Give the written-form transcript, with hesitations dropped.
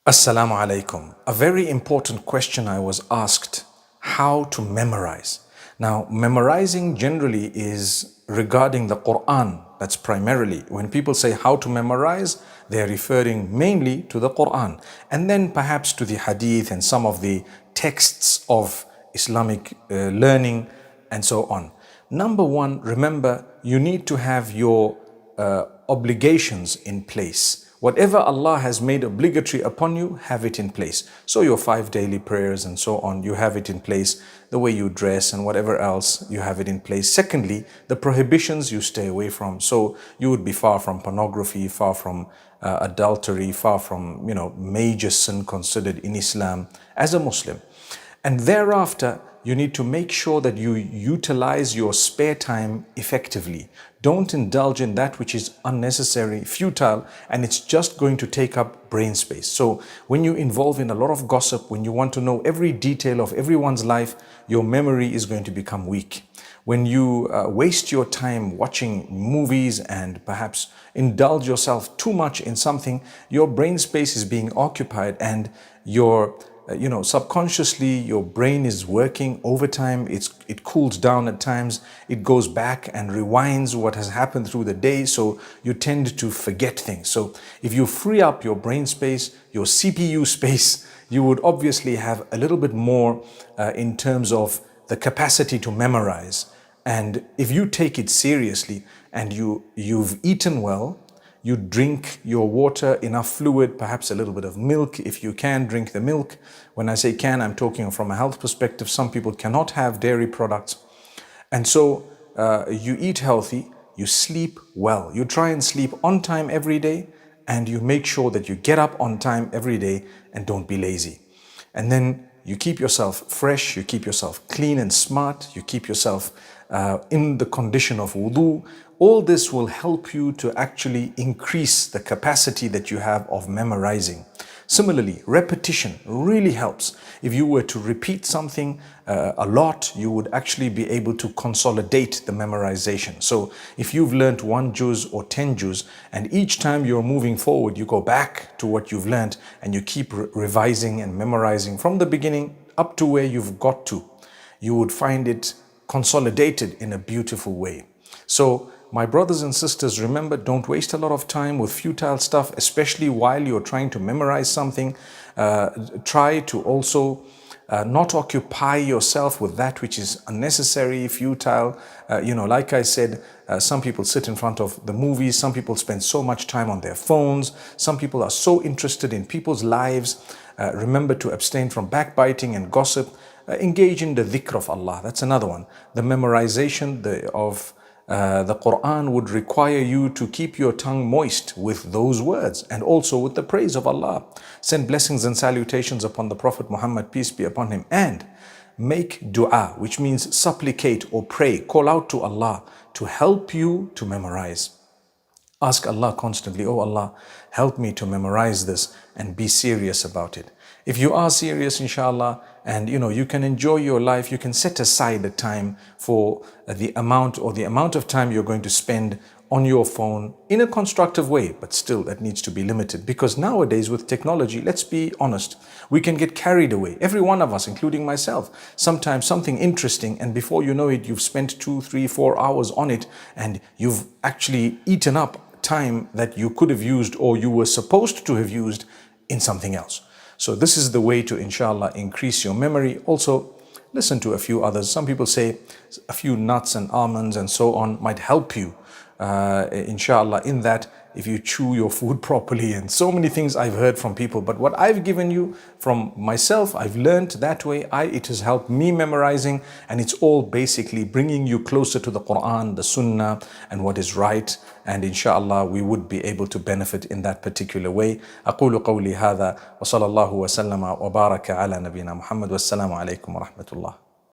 Assalamu alaikum. A very important question I was asked: how to memorize. Now, memorizing generally is regarding the Quran. That's primarily. When people say how to memorize, they're referring mainly to the Quran, and then perhaps to the Hadith and some of the texts of Islamic learning and so on. Number one, remember, you need to have your obligations in place. Whatever Allah has made obligatory upon you, have it in place. So your 5 daily prayers and so on, you have it in place. The way you dress and whatever else, you have it in place. Secondly, the prohibitions you stay away from. So you would be far from pornography, far from adultery, far from, major sin considered in Islam as a Muslim. And thereafter, you need to make sure that you utilize your spare time effectively. Don't indulge in that which is unnecessary, futile, and it's just going to take up brain space. So when you involve in a lot of gossip, when you want to know every detail of everyone's life, your memory is going to become weak. When you waste your time watching movies and perhaps indulge yourself too much in something, your brain space is being occupied and your subconsciously your brain is working overtime. It cools down at times. It goes back and rewinds what has happened through the day. So you tend to forget things. So if you free up your brain space, your CPU space, you would obviously have a little bit more in terms of the capacity to memorize. And if you take it seriously and you've eaten well, you drink your water, enough fluid, perhaps a little bit of milk. If you can, drink the milk. When I say can, I'm talking from a health perspective. Some people cannot have dairy products. And so you eat healthy, you sleep well. You try and sleep on time every day, and you make sure that you get up on time every day and don't be lazy. And then you keep yourself fresh, you keep yourself clean and smart, you keep yourself in the condition of wudu. All this will help you to actually increase the capacity that you have of memorizing. Similarly, repetition really helps. If you were to repeat something a lot, you would actually be able to consolidate the memorization. So if you've learned 1 juz or 10 juz, and each time you're moving forward, you go back to what you've learned and you keep revising and memorizing from the beginning up to where you've got to, you would find it consolidated in a beautiful way. So my brothers and sisters, remember, don't waste a lot of time with futile stuff, especially while you're trying to memorize something. Try to also not occupy yourself with that which is unnecessary, futile. Like I said, some people sit in front of the movies. Some people spend so much time on their phones. Some people are so interested in people's lives. Remember to abstain from backbiting and gossip. Engage in the dhikr of Allah. That's another one. The memorization of the Quran would require you to keep your tongue moist with those words and also with the praise of Allah. Send blessings and salutations upon the Prophet Muhammad, peace be upon him, and make dua, which means supplicate or pray, call out to Allah to help you to memorize. Ask Allah constantly, oh Allah, help me to memorize this, and be serious about it. If you are serious, inshallah, and you can enjoy your life, you can set aside the time for the amount of time you're going to spend on your phone in a constructive way, but still that needs to be limited, because nowadays with technology, let's be honest, we can get carried away. Every one of us, including myself, sometimes something interesting, and before you know it, you've spent 2, 3, 4 hours on it, and you've actually eaten up time that you could have used or you were supposed to have used in something else. So this is the way to, inshallah, increase your memory. Also, listen to a few others. Some people say a few nuts and almonds and so on might help you, inshallah, in that if you chew your food properly, and so many things I've heard from people. But what I've given you from myself, I've learned that way. It has helped me memorizing, and it's all basically bringing you closer to the Quran, the Sunnah, and what is right. And inshallah, we would be able to benefit in that particular way. أقول قولي هذا وصلى الله وسلم وبارك على نبينا محمد والسلام عليكم ورحمة الله.